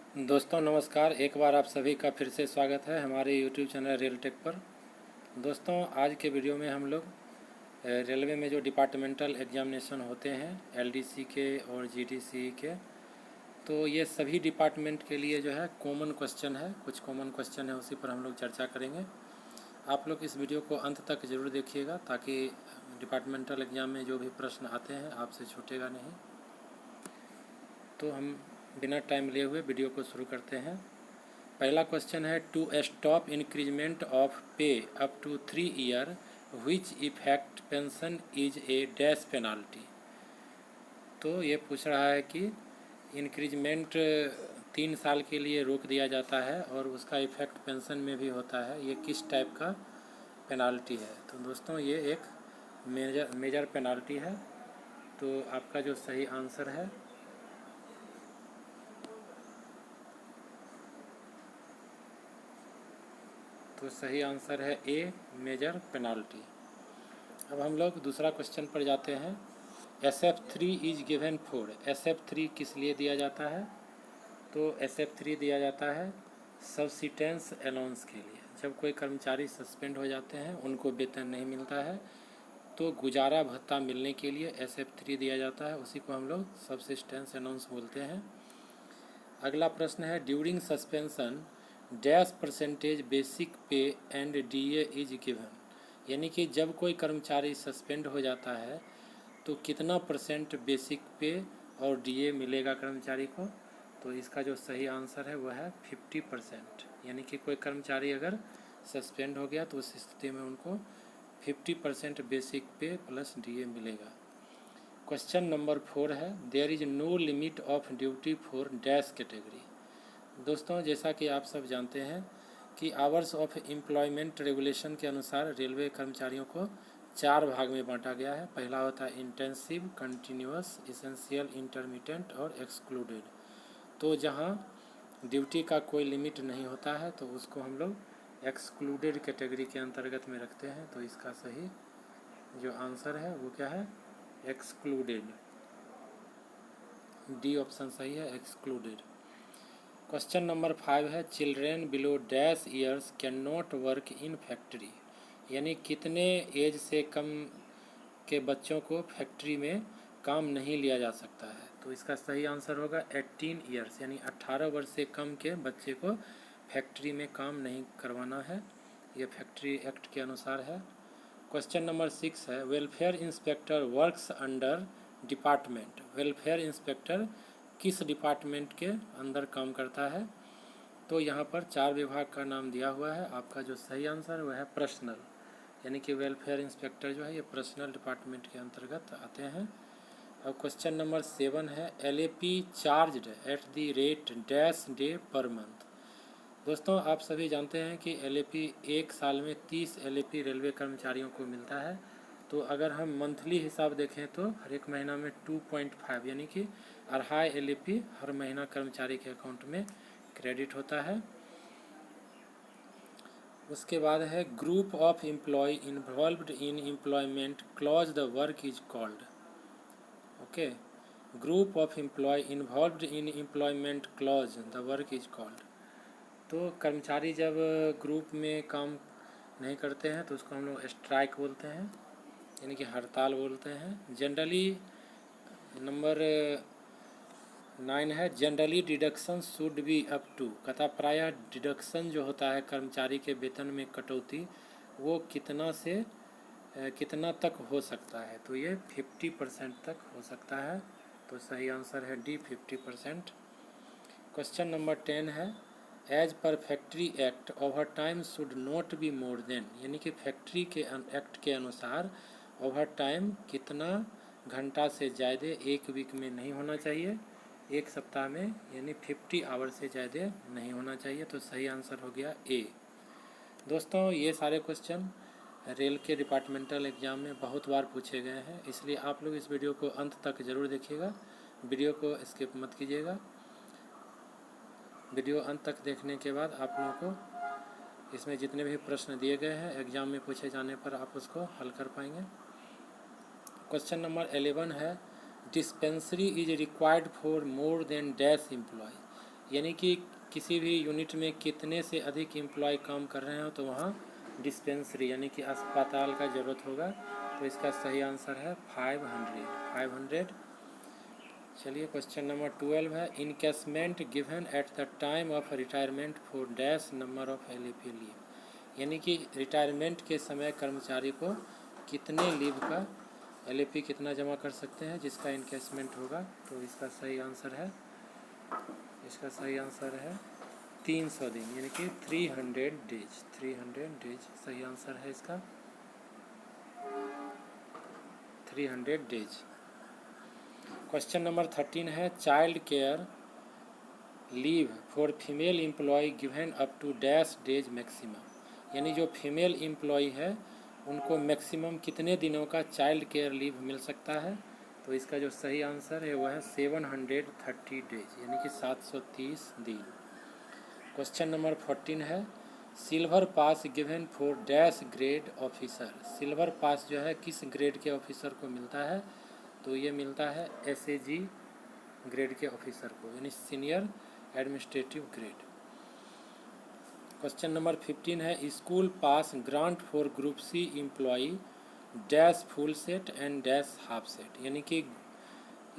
दोस्तों नमस्कार। एक बार आप सभी का फिर से स्वागत है हमारे YouTube चैनल रेल टेक पर। दोस्तों आज के वीडियो में हम लोग रेलवे में जो डिपार्टमेंटल एग्जामिनेशन होते हैं LDC के और GDC के, तो ये सभी डिपार्टमेंट के लिए जो है कॉमन क्वेश्चन है, कुछ कॉमन क्वेश्चन है, उसी पर हम लोग चर्चा करेंगे। आप लोग इस वीडियो को अंत तक ज़रूर देखिएगा ताकि डिपार्टमेंटल एग्ज़ाम में जो भी प्रश्न आते हैं आपसे छूटेगा नहीं। तो हम बिना टाइम लिए हुए वीडियो को शुरू करते हैं। पहला क्वेश्चन है, to stop increment of pay up to 3 year which effect pension is a dash penalty. तो ये पूछ रहा है कि इंक्रीजमेंट 3 साल के लिए रोक दिया जाता है और उसका इफेक्ट पेंशन में भी होता है, ये किस टाइप का पेनाल्टी है। तो दोस्तों ये एक मेजर पेनाल्टी है। तो आपका जो सही आंसर है तो सही आंसर है ए, मेजर पेनाल्टी। अब हम लोग दूसरा क्वेश्चन पर जाते हैं। SF3 is given for, SF3 किस लिए दिया जाता है। तो SF3 दिया जाता है सब्सिटेंस अलाउंस के लिए। जब कोई कर्मचारी सस्पेंड हो जाते हैं, उनको वेतन नहीं मिलता है, तो गुजारा भत्ता मिलने के लिए SF3 दिया जाता है, उसी को हम लोग सब्सिस्टेंस अलाउंस बोलते हैं। अगला प्रश्न है, during suspension dash percentage basic पे एंड DA इज गिवन। यानी कि जब कोई कर्मचारी सस्पेंड हो जाता है तो कितना % बेसिक पे और DA मिलेगा कर्मचारी को। तो इसका जो सही आंसर है वह है 50%। यानी कि कोई कर्मचारी अगर सस्पेंड हो गया तो उस स्थिति में उनको 50% बेसिक पे प्लस DA मिलेगा। क्वेश्चन नंबर 4 है, there is no limit of duty for dash category. दोस्तों जैसा कि आप सब जानते हैं कि आवर्स ऑफ एम्प्लॉयमेंट रेगुलेशन के अनुसार रेलवे कर्मचारियों को 4 भाग में बांटा गया है। पहला होता है इंटेंसिव, कंटिन्यूअस, एसेंशियल, इंटरमिटेंट और एक्सक्लूडेड। तो जहां ड्यूटी का कोई लिमिट नहीं होता है तो उसको हम लोग एक्सक्लूडेड कैटेगरी के अंतर्गत में रखते हैं। तो इसका सही जो आंसर है वो क्या है, एक्सक्लूडेड। डी ऑप्शन सही है, एक्सक्लूडेड। क्वेश्चन नंबर 5 है, children below dash years can not work in factory. यानी कितने एज से कम के बच्चों को फैक्ट्री में काम नहीं लिया जा सकता है। तो इसका सही आंसर होगा 18 ईयर्स, यानी 18 वर्ष से कम के बच्चे को फैक्ट्री में काम नहीं करवाना है। ये फैक्ट्री एक्ट के अनुसार है। क्वेश्चन नंबर 6 है, welfare inspector works under department. Welfare inspector किस डिपार्टमेंट के अंदर काम करता है। तो यहाँ पर 4 विभाग का नाम दिया हुआ है। आपका जो सही आंसर वह है पर्सनल, यानी कि वेलफेयर इंस्पेक्टर जो है ये पर्सनल डिपार्टमेंट के अंतर्गत आते हैं। अब क्वेश्चन नंबर 7 है, LAP charged at the rate dash day per month. दोस्तों आप सभी जानते हैं कि LAP एक साल में 30 LAP रेलवे कर्मचारियों को मिलता है। तो अगर हम मंथली हिसाब देखें तो हर एक महीना में 2.5 यानी कि 2.5 LAP हर महीना कर्मचारी के अकाउंट में क्रेडिट होता है। उसके बाद है, group of employ involved in employment clause the work is called. Okay, group of employ involved in employment clause the work is called. तो कर्मचारी जब ग्रुप में काम नहीं करते हैं तो उसको हम लोग स्ट्राइक बोलते हैं, यानी कि हड़ताल बोलते हैं। जनरली नंबर 9 है, generally deduction should be up to. कथा प्रायः डिडक्शन जो होता है कर्मचारी के वेतन में कटौती, वो कितना तक हो सकता है। तो ये 50% तक हो सकता है। तो सही आंसर है डी, 50%। क्वेश्चन नंबर 10 है, as per factory act overtime should not be more than. यानी कि फैक्ट्री के एक्ट के अनुसार ओवर टाइम कितना घंटा से ज़्यादा एक वीक में नहीं होना चाहिए, एक सप्ताह में, यानी 50 आवर से ज़्यादा नहीं होना चाहिए। तो सही आंसर हो गया ए। दोस्तों ये सारे क्वेश्चन रेल के डिपार्टमेंटल एग्ज़ाम में बहुत बार पूछे गए हैं, इसलिए आप लोग इस वीडियो को अंत तक ज़रूर देखिएगा, वीडियो को स्किप मत कीजिएगा। वीडियो अंत तक देखने के बाद आप लोगों को इसमें जितने भी प्रश्न दिए गए हैं एग्ज़ाम में पूछे जाने पर आप उसको हल कर पाएंगे। क्वेश्चन नंबर 11 है, dispensary is required for more than dash employ. यानी कि किसी भी यूनिट में कितने से अधिक एम्प्लॉय काम कर रहे हो तो वहाँ डिस्पेंसरी यानी कि अस्पताल का ज़रूरत होगा। तो इसका सही आंसर है 500। चलिए क्वेश्चन नंबर 12 है, encasement given at the time of retirement for dash number of LAP leave. यानी कि रिटायरमेंट के समय कर्मचारी को कितने लीव का LAP कितना जमा कर सकते हैं जिसका इनकेसमेंट होगा। तो इसका सही आंसर है 300 दिन यानी कि 300 डेज सही आंसर है इसका 300 डेज। क्वेश्चन नंबर 13 है, child care leave for female employ given up to dash days maximum. यानी जो फीमेल एम्प्लॉय है उनको मैक्सिमम कितने दिनों का चाइल्ड केयर लीव मिल सकता है। तो इसका जो सही आंसर है वह है 730 डेज यानी कि 730 दिन। क्वेश्चन नंबर 14 है, silver pass given for dash grade officer. Silver pass जो है किस ग्रेड के ऑफिसर को मिलता है। तो ये मिलता है SAG ग्रेड के ऑफिसर को यानी senior administrative grade. Question number 15 है, school pass grant for group C employee dash full set and dash half set. यानी कि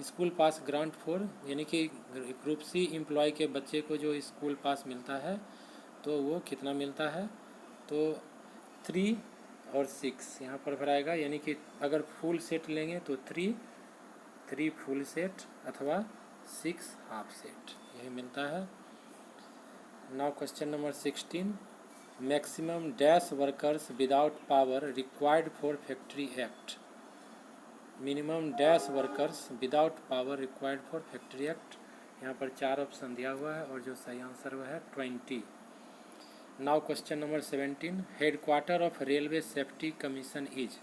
स्कूल पास ग्रांट फॉर यानी कि ग्रुप C एम्प्लॉय के बच्चे को जो स्कूल पास मिलता है तो वो कितना मिलता है। तो 3 और 6 यहाँ पर भराएगा यानी कि अगर फुल सेट लेंगे तो 3 फुल सेट अथवा 6 हाफ सेट यही मिलता है। Now question number 16, maximum dash workers without power required for factory act. Minimum dash workers without power required for factory act. यहाँ पर 4 ऑप्शन दिया हुआ है और जो सही आंसर वह है 20। Now question number 17, headquarter of railway safety commission is.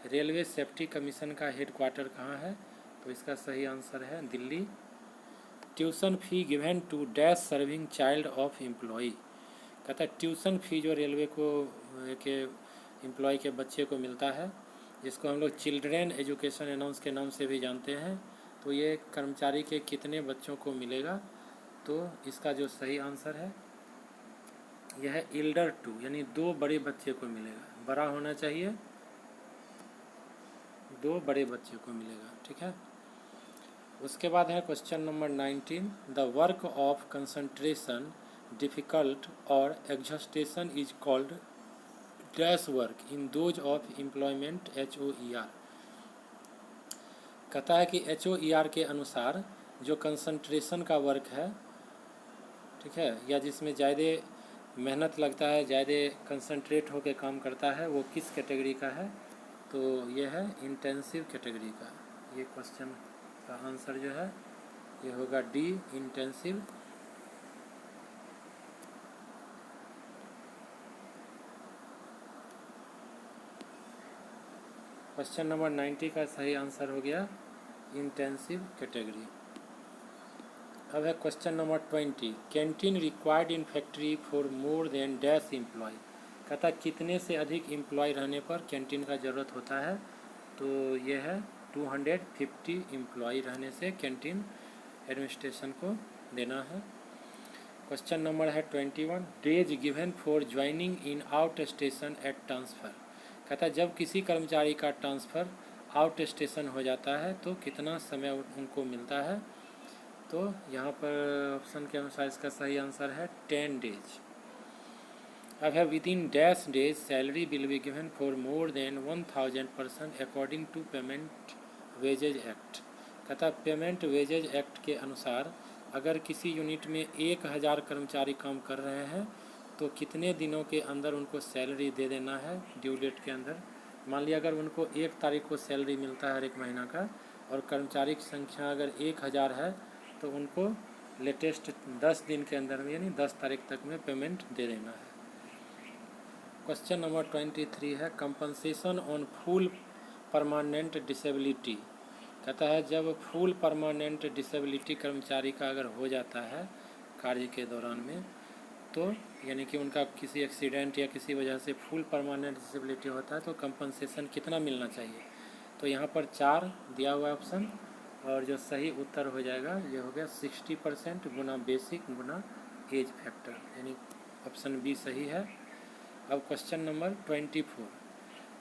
Railway safety commission का हेडक्वार्टर कहाँ है। तो इसका सही आंसर है Delhi. Tuition fee given to dash serving child of employee. कहता है ट्यूशन फी जो रेलवे को के एम्प्लॉय के बच्चे को मिलता है जिसको हम लोग चिल्ड्रेन एजुकेशन अलाउंस के नाम से भी जानते हैं। तो ये कर्मचारी के कितने बच्चों को मिलेगा। तो इसका जो सही आंसर है यह है एल्डर 2 यानी 2 बड़े बच्चे को मिलेगा। बड़ा होना चाहिए, 2 बड़े बच्चे को मिलेगा। ठीक है, उसके बाद है question number 19, the work of concentration difficult और exhaustion is called dash work in those of employment HOER। कहता है कि HOER के अनुसार जो कंसंट्रेशन का वर्क है, ठीक है, या जिसमें ज़्यादा मेहनत लगता है, ज़्यादा कंसंट्रेट होकर काम करता है, वो किस कैटेगरी का है। तो ये है इंटेंसिव कैटेगरी का। ये क्वेश्चन का आंसर जो है ये होगा D इंटेंसिव। क्वेश्चन नंबर 90 का सही आंसर हो गया इंटेंसिव कैटेगरी। अब है question number 20, canteen required in factory for more than dash employ. कहता कितने से अधिक एम्प्लॉय रहने पर कैंटीन का ज़रूरत होता है। तो ये है 250 एम्प्लॉय रहने से कैंटीन एडमिनिस्ट्रेशन को देना है। क्वेश्चन नंबर है 21, days given for joining in out station at transfer. कहता है जब किसी कर्मचारी का ट्रांसफ़र आउट स्टेशन हो जाता है तो कितना समय उनको मिलता है। तो यहाँ पर ऑप्शन के अनुसार इसका सही आंसर है 10 डेज। अब है within dash days salary will be given for more than 1000 person according to payment wages act. कहता है पेमेंट वेजेज एक्ट के अनुसार अगर किसी यूनिट में 1000 कर्मचारी काम कर रहे हैं तो कितने दिनों के अंदर उनको सैलरी दे देना है ड्यू डेट के अंदर। मान लिया अगर उनको 1 तारीख को सैलरी मिलता है हर एक महीना का और कर्मचारी की संख्या अगर 1000 है तो उनको लेटेस्ट 10 दिन के अंदर में यानी 10 तारीख तक में पेमेंट दे देना है। क्वेश्चन नंबर 23 है compensation on full permanent disability. कहता है जब फुल परमानेंट डिसेबिलिटी कर्मचारी का अगर हो जाता है कार्य के दौरान में तो यानी कि उनका किसी एक्सीडेंट या किसी वजह से फुल परमानेंट डिसेबिलिटी होता है तो कंपनसेशन कितना मिलना चाहिए। तो यहाँ पर 4 दिया हुआ ऑप्शन और जो सही उत्तर हो जाएगा ये हो गया 60% गुना बेसिक गुना एज फैक्टर, यानी ऑप्शन बी सही है। अब question number 24,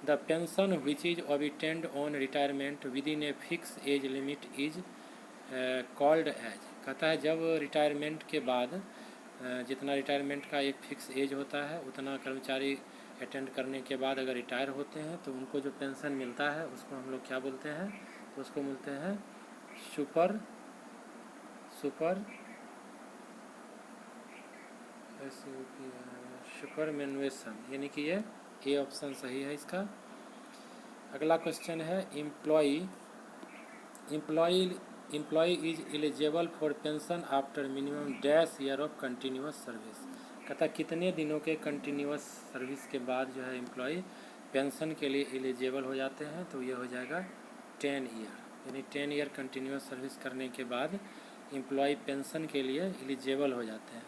the pension which is obtained on retirement with in a fix age limit is called age. कहता है जब रिटायरमेंट के बाद जितना रिटायरमेंट का एक फिक्स एज होता है उतना कर्मचारी अटेंड करने के बाद अगर रिटायर होते हैं तो उनको जो पेंशन मिलता है उसको हम लोग क्या बोलते हैं, तो उसको बोलते हैं सुपरमेनुएशन, यानी कि ये ए ऑप्शन सही है इसका। अगला क्वेश्चन है employ is eligible for pension after minimum dash year of continuous service. कहता कितने दिनों के कंटिन्यूस सर्विस के बाद जो है एम्प्लॉय पेंशन के लिए एलिजिबल हो जाते हैं, तो ये हो जाएगा 10 ईयर, यानी 10 ईयर कंटिन्यूस सर्विस करने के बाद एम्प्लॉय पेंशन के लिए एलिजिबल हो जाते हैं।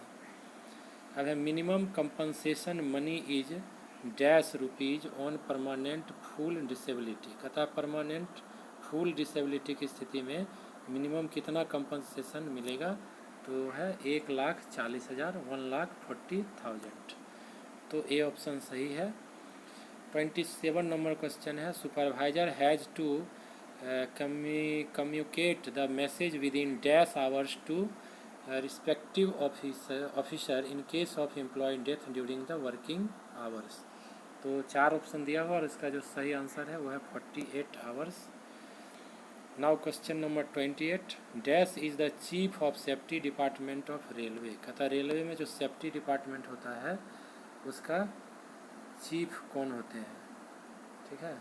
अब है minimum compensation money is dash rupees on permanent full disability. कहता परमानेंट फुल डिसेबिलिटी की स्थिति में मिनिमम कितना कंपनसेशन मिलेगा, तो है 1,40,000, 1,40,000, तो ए ऑप्शन सही है। 27 नंबर क्वेश्चन है supervisor has to communicate the message within dash hours to respective officer in case of employ death during the working hours. तो 4 ऑप्शन दिया हुआ और इसका जो सही आंसर है वो है 48 hours. Now question number 28, dash is the chief of safety department of railway. कहता रेलवे में जो सेफ्टी डिपार्टमेंट होता है उसका चीफ कौन होते हैं, ठीक है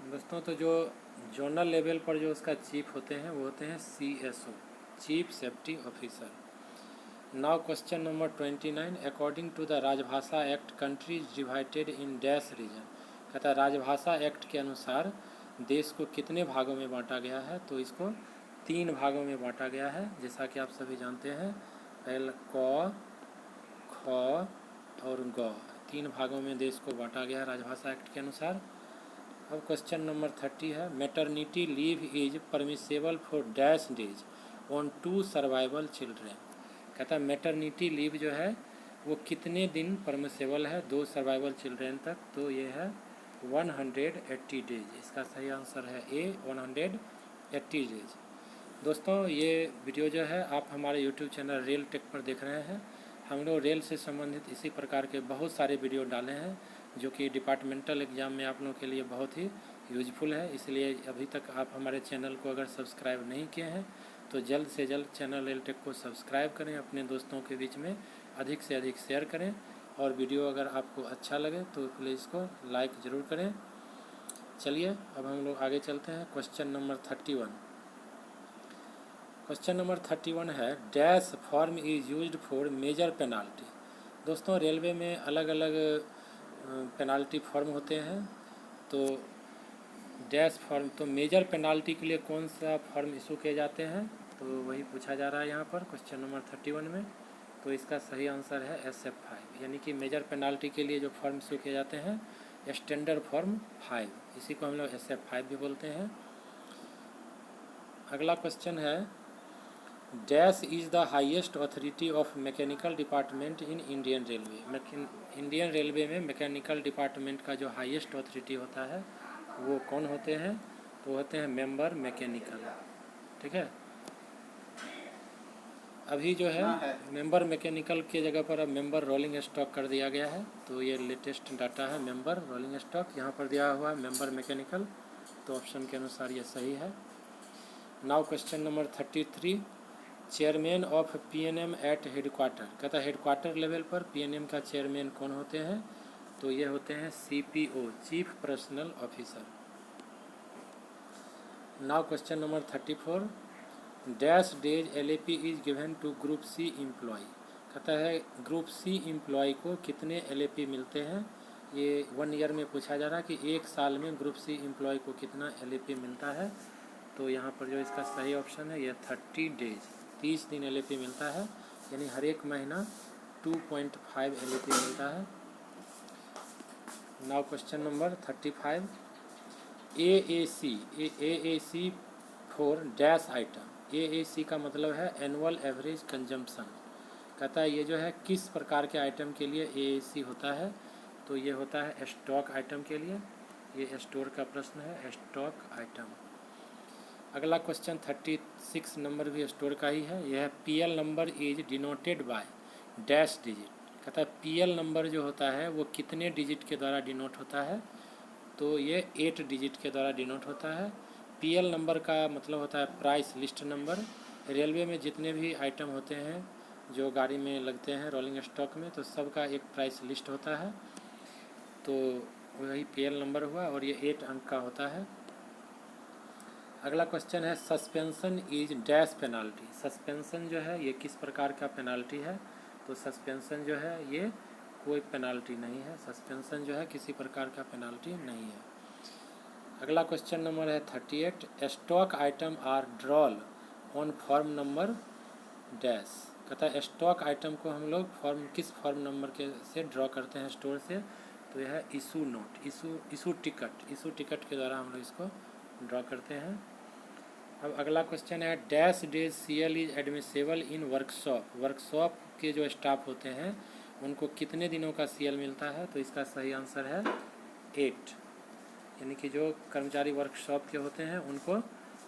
दोस्तों। तो जो जोनल लेवल पर जो उसका चीफ होते हैं वो होते हैं CSO, chief safety officer. Now question number 29, according to the Rajbhasha act country is divided in dash region. कहता है राजभाषा एक्ट के अनुसार देश को कितने भागों में बांटा गया है, तो इसको 3 भागों में बांटा गया है, जैसा कि आप सभी जानते हैं, पहले क, ख और ग, 3 भागों में देश को बांटा गया है राजभाषा एक्ट के अनुसार। अब क्वेश्चन नंबर 30 है maternity leave is permissible for dash days on 2 survival children. कहता है मैटरनिटी लीव जो है वो कितने दिन परमिसेबल है 2 सर्वाइवल चिल्ड्रेन तक, तो ये है 180 डेज। इसका सही आंसर है ए 180 डेज। दोस्तों ये वीडियो जो है आप हमारे यूट्यूब चैनल रेल टेक पर देख रहे हैं। हम लोग रेल से संबंधित इसी प्रकार के बहुत सारे वीडियो डाले हैं जो कि डिपार्टमेंटल एग्ज़ाम में आप लोगों के लिए बहुत ही यूजफुल है। इसलिए अभी तक आप हमारे चैनल को अगर सब्सक्राइब नहीं किए हैं तो जल्द से जल्द चैनल रेल टेक को सब्सक्राइब करें, अपने दोस्तों के बीच में अधिक से अधिक शेयर करें, और वीडियो अगर आपको अच्छा लगे तो प्लीज़ इसको लाइक ज़रूर करें। चलिए अब हम लोग आगे चलते हैं। क्वेश्चन नंबर 31, क्वेश्चन नंबर 31 है dash form is used for major penalty. दोस्तों रेलवे में अलग अलग पेनाल्टी फॉर्म होते हैं, तो डैश फॉर्म, तो मेजर पेनाल्टी के लिए कौन सा फॉर्म इशू किए जाते हैं, तो वही पूछा जा रहा है यहाँ पर क्वेश्चन नंबर 31 में। तो इसका सही आंसर है SF5, यानी कि मेजर पेनाल्टी के लिए जो फॉर्म इशू किए जाते हैं स्टैंडर्ड फॉर्म 5, इसी को हम लोग SF5 भी बोलते हैं। अगला क्वेश्चन है dash is the highest authority of mechanical department in Indian railway. Indian railway में मैकेनिकल डिपार्टमेंट का जो हाईएस्ट अथॉरिटी होता है वो कौन होते हैं, तो होते हैं मेंबर मैकेनिकल, ठीक है। अभी जो है मेंबर मैकेनिकल के जगह पर अब मेंबर रोलिंग स्टॉक कर दिया गया है, तो ये लेटेस्ट डाटा है मेंबर रोलिंग स्टॉक, यहाँ पर दिया हुआ है मेंबर मैकेनिकल, तो ऑप्शन के अनुसार ये सही है। Now question number 33, chairman of PNM at headquarter. कहता है हेडक्वार्टर लेवल पर PNM का चेयरमैन कौन होते हैं, तो ये होते हैं CPO, chief personal officer. Now question number 34, dash days LAP is given to group C employ. कहता है ग्रुप C एम्प्लॉय को कितने LAP मिलते हैं, ये 1 ईयर में पूछा जा रहा है कि 1 साल में ग्रुप C एम्प्लॉय को कितना LAP मिलता है, तो यहाँ पर जो इसका सही ऑप्शन है ये 30 डेज, 30 दिन LAP मिलता है, यानी हर एक महीना 2.5 LAP मिलता है। Now question number 35, AAC for dash item. AAC का मतलब है एनुअल एवरेज कंजम्पशन। कहता है ये जो है किस प्रकार के आइटम के लिए AAC होता है, तो ये होता है स्टॉक आइटम के लिए। ये स्टोर का प्रश्न है, स्टॉक आइटम। अगला क्वेश्चन 36 नंबर भी स्टोर का ही है। यह PL number is denoted by dash digit. कहता है PL नंबर जो होता है वो कितने डिजिट के द्वारा डिनोट होता है, तो ये 8 डिजिट के द्वारा डिनोट होता है। PL नंबर का मतलब होता है प्राइस लिस्ट नंबर। रेलवे में जितने भी आइटम होते हैं जो गाड़ी में लगते हैं रोलिंग स्टॉक में, तो सबका एक प्राइस लिस्ट होता है, तो वही PL नंबर हुआ और ये 8 अंक का होता है। अगला क्वेश्चन है suspension is dash penalty. Suspension जो है ये किस प्रकार का पेनाल्टी है, तो सस्पेंशन जो है ये कोई पेनाल्टी नहीं है। सस्पेंशन जो है किसी प्रकार का पेनाल्टी नहीं है। अगला क्वेश्चन नंबर है 38। Stock item are drawn on form number dash. कहता है स्टॉक आइटम को हम लोग किस फॉर्म नंबर के से ड्रॉ करते हैं स्टोर से, तो यह है इशू नोट, इशू टिकट के द्वारा हम लोग इसको ड्रॉ करते हैं। अब अगला क्वेश्चन है dash days CL is admissible in workshop. Workshop के जो स्टाफ होते हैं उनको कितने दिनों का CL मिलता है, तो इसका सही आंसर है 8। यानी कि जो कर्मचारी वर्कशॉप के होते हैं उनको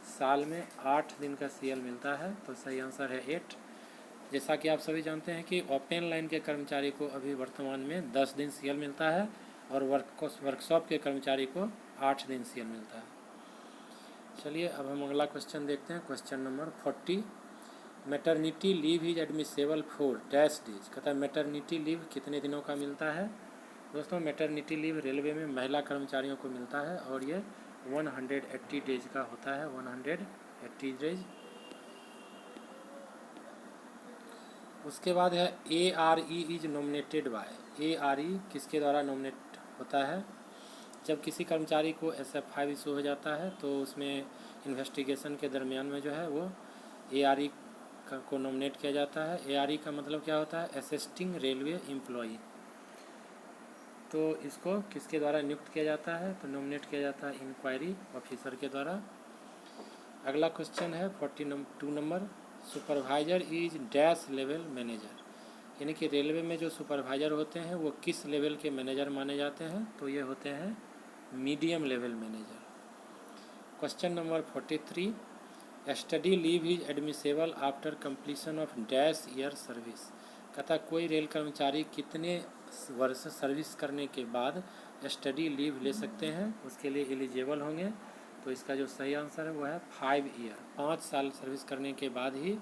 साल में 8 दिन का CL मिलता है, तो सही आंसर है 8। जैसा कि आप सभी जानते हैं कि ओपन लाइन के कर्मचारी को अभी वर्तमान में 10 दिन CL मिलता है और वर्कशॉप के कर्मचारी को 8 दिन CL मिलता है। चलिए अब हम अगला क्वेश्चन देखते हैं। Question number 40। Maternity leave is admissible for dash days. कहता है मैटरनिटी लीव कितने दिनों का मिलता है। दोस्तों मैटरनिटी लीव रेलवे में महिला कर्मचारियों को मिलता है और ये 180 डेज का होता है, 180 डेज। उसके बाद है ARE is nominated by. ARE किसके द्वारा नॉमिनेट होता है, जब किसी कर्मचारी को SF5 इशू हो जाता है तो उसमें इन्वेस्टिगेशन के दरमियान में जो है वो ARE को नॉमिनेट किया जाता है। ARE का मतलब क्या होता है, असिस्टिंग रेलवे एम्प्लॉई। तो इसको किसके द्वारा नियुक्त किया जाता है, तो नॉमिनेट किया जाता है इंक्वायरी ऑफिसर के द्वारा। अगला क्वेश्चन है 42 number. Supervisor is dash level manager. यानी कि रेलवे में जो सुपरवाइजर होते हैं वो किस लेवल के मैनेजर माने जाते हैं, तो ये होते हैं medium level manager. Question number 43। Study leave is admissible after completion of dash year service. कहता कोई रेल कर्मचारी कितने वर्ष सर्विस करने के बाद स्टडी लीव ले सकते हैं, उसके लिए एलिजिबल होंगे, तो इसका जो सही आंसर है वो है 5 ईयर। 5 साल सर्विस करने के बाद ही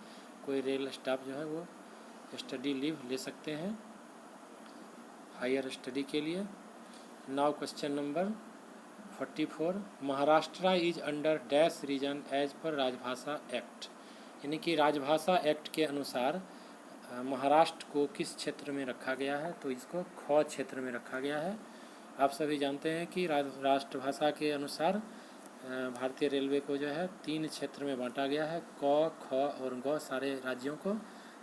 कोई रेल स्टाफ जो है वो स्टडी लीव ले सकते हैं हायर स्टडी के लिए। Now question number 44। Maharashtra is under dash region as per Rajbhasha act. यानी कि राजभाषा एक्ट के अनुसार महाराष्ट्र को किस क्षेत्र में रखा गया है, तो इसको ख क्षेत्र में रखा गया है। आप सभी जानते हैं कि राष्ट्रभाषा के अनुसार भारतीय रेलवे को जो है 3 क्षेत्र में बांटा गया है, क, ख और ग सारे राज्यों को।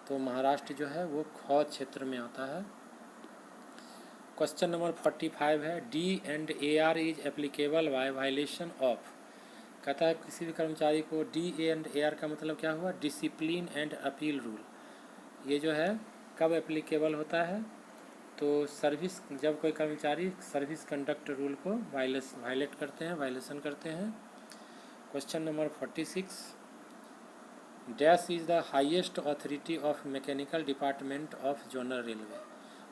तो महाराष्ट्र जो है वो ख क्षेत्र में आता है। क्वेश्चन नंबर 45 है D&AR is applicable by violation of. कहता है किसी भी कर्मचारी को D&AR का मतलब क्या हुआ, डिसिप्लिन एंड अपील रूल। ये जो है कब एप्लीकेबल होता है, तो सर्विस, जब कोई कर्मचारी सर्विस कंडक्ट रूल को वायलेट करते हैं, वायलेशन करते हैं। Question number 46। Dash is the highest authority of mechanical department of zonal railway.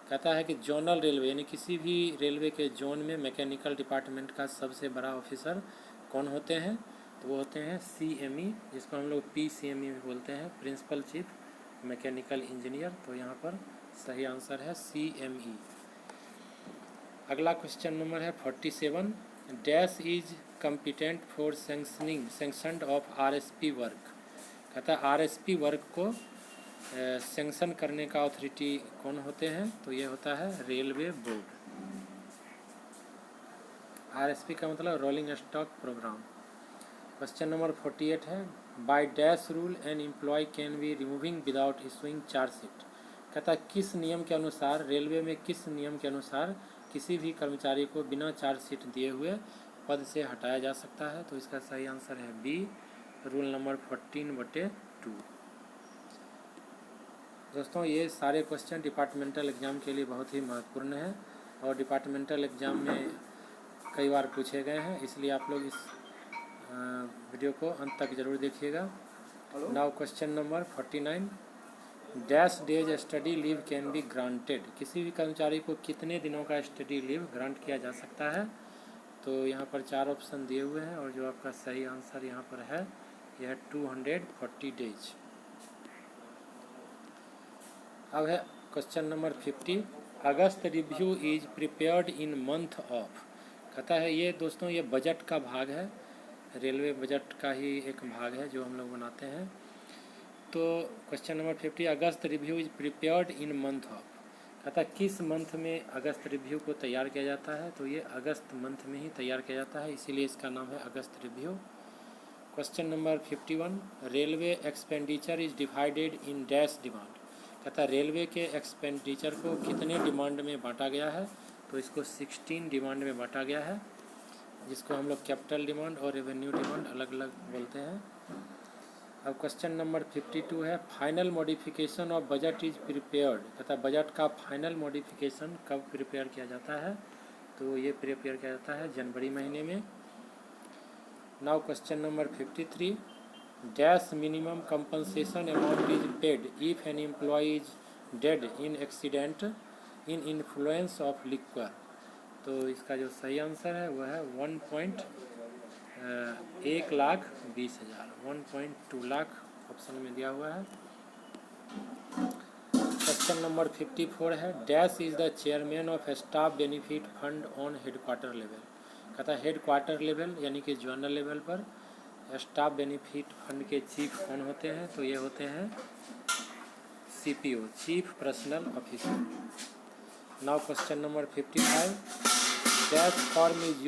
कहता है कि जोनल रेलवे यानी किसी भी रेलवे के जोन में मैकेनिकल डिपार्टमेंट का सबसे बड़ा ऑफिसर कौन होते हैं, तो वो होते हैं CME, जिसको हम लोग PCME भी बोलते हैं, प्रिंसिपल चीफ मैकेनिकल इंजीनियर। तो यहाँ पर सही आंसर है CME। अगला क्वेश्चन नंबर है 47। Dash is competent for sanctioned of RSP work. कहता है RSP वर्क को सेंक्शन करने का अथॉरिटी कौन होते हैं, तो ये होता है रेलवे बोर्ड। RSP का मतलब rolling stock program. Question number 48 है by dash rule an employ can be removing without issuing chargesheet. कहता है किस नियम के अनुसार, रेलवे में किस नियम के अनुसार किसी भी कर्मचारी को बिना चार्जशीट दिए हुए पद से हटाया जा सकता है। तो इसका सही आंसर है बी, रूल नंबर 14/2। दोस्तों ये सारे क्वेश्चन डिपार्टमेंटल एग्ज़ाम के लिए बहुत ही महत्वपूर्ण है और डिपार्टमेंटल एग्ज़ाम में कई बार पूछे गए हैं, इसलिए आप लोग इस वीडियो को अंत तक ज़रूर देखिएगा। Now question number 49, dash days study leave can be granted. किसी भी कर्मचारी को कितने दिनों का स्टडी लीव ग्रांट किया जा सकता है। तो यहाँ पर 4 ऑप्शन दिए हुए हैं और जो आपका सही आंसर यहाँ पर है यह है 240 डेज। अब है question number 50, August review is prepared in month of. कहता है ये दोस्तों ये बजट का भाग है, रेलवे बजट का ही एक भाग है जो हम लोग बनाते हैं। तो question number 50, August review is prepared in month of. कहता है किस मंथ में अगस्त रिव्यू को तैयार किया जाता है। तो ये अगस्त मंथ में ही तैयार किया जाता है, इसीलिए इसका नाम है अगस्त review. Question number 51, railway expenditure is divided in dash demand. कहता है रेलवे के एक्सपेंडिचर को कितने डिमांड में बांटा गया है। तो इसको 16 डिमांड में बांटा गया है, जिसको हम लोग कैपिटल डिमांड और रेवेन्यू डिमांड अलग अलग बोलते हैं। अब क्वेश्चन नंबर 52 है, final modification of budget is prepared. कहता है बजट का फाइनल मॉडिफिकेशन कब प्रिपेयर किया जाता है। तो ये प्रिपेयर किया जाता है जनवरी महीने में। Now question number 53, dash minimum compensation amount is paid if an employ is dead in accident in influence of liquor. तो इसका जो सही आंसर है वह है 1,20,000, 1.2 लाख ऑप्शन में दिया हुआ है। क्वेश्चन नंबर 54 है, dash is the chairman of staff benefit fund on headquarter level. कहता है हेडक्वार्टर लेवल यानी कि जोनल लेवल पर स्टाफ बेनिफिट फंड के चीफ कौन होते हैं। तो ये होते हैं CPO, chief personal officer. Now question number 55, dash form is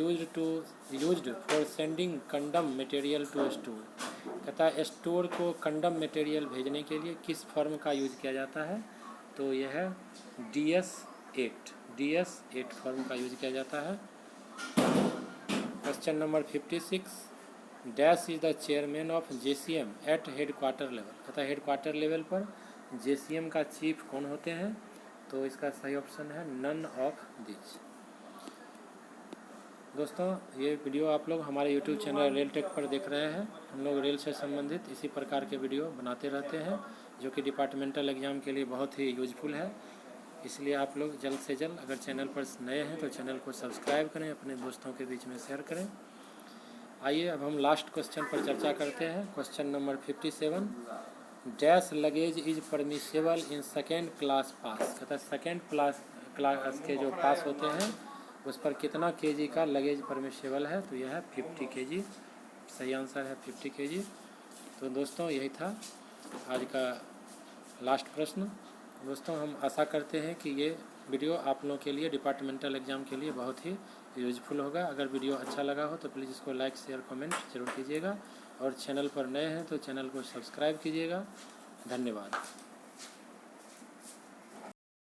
used for sending condemn material to store. कहता है स्टोर को कंडम मटेरियल भेजने के लिए किस फॉर्म का यूज किया जाता है। तो यह है DS8 फॉर्म का यूज किया जाता है। Question number 56, dash is the chairman of JCM at headquarter level. कहता है हेडक्वार्टर लेवल पर JCM का चीफ कौन होते हैं। तो इसका सही ऑप्शन है नन ऑफ दिस। दोस्तों ये वीडियो आप लोग हमारे YouTube चैनल रेल टेक पर देख रहे हैं। हम लोग रेल से संबंधित इसी प्रकार के वीडियो बनाते रहते हैं जो कि डिपार्टमेंटल एग्ज़ाम के लिए बहुत ही यूजफुल है। इसलिए आप लोग जल्द से जल्द अगर चैनल पर नए हैं तो चैनल को सब्सक्राइब करें, अपने दोस्तों के बीच में शेयर करें। आइए अब हम लास्ट क्वेश्चन पर चर्चा करते हैं। Question number 57, dash luggage is permissible in second class pass. कहता है सेकेंड क्लास के जो पास होते हैं उस पर कितना kg का लगेज परमिसेबल है। तो यह है 50 kg। सही आंसर है 50 kg। तो दोस्तों यही था आज का लास्ट प्रश्न। दोस्तों हम आशा करते हैं कि ये वीडियो आप लोगों के लिए डिपार्टमेंटल एग्ज़ाम के लिए बहुत ही यूजफुल होगा। अगर वीडियो अच्छा लगा हो तो प्लीज़ इसको लाइक शेयर कमेंट जरूर कीजिएगा और चैनल पर नए हैं तो चैनल को सब्सक्राइब कीजिएगा। धन्यवाद।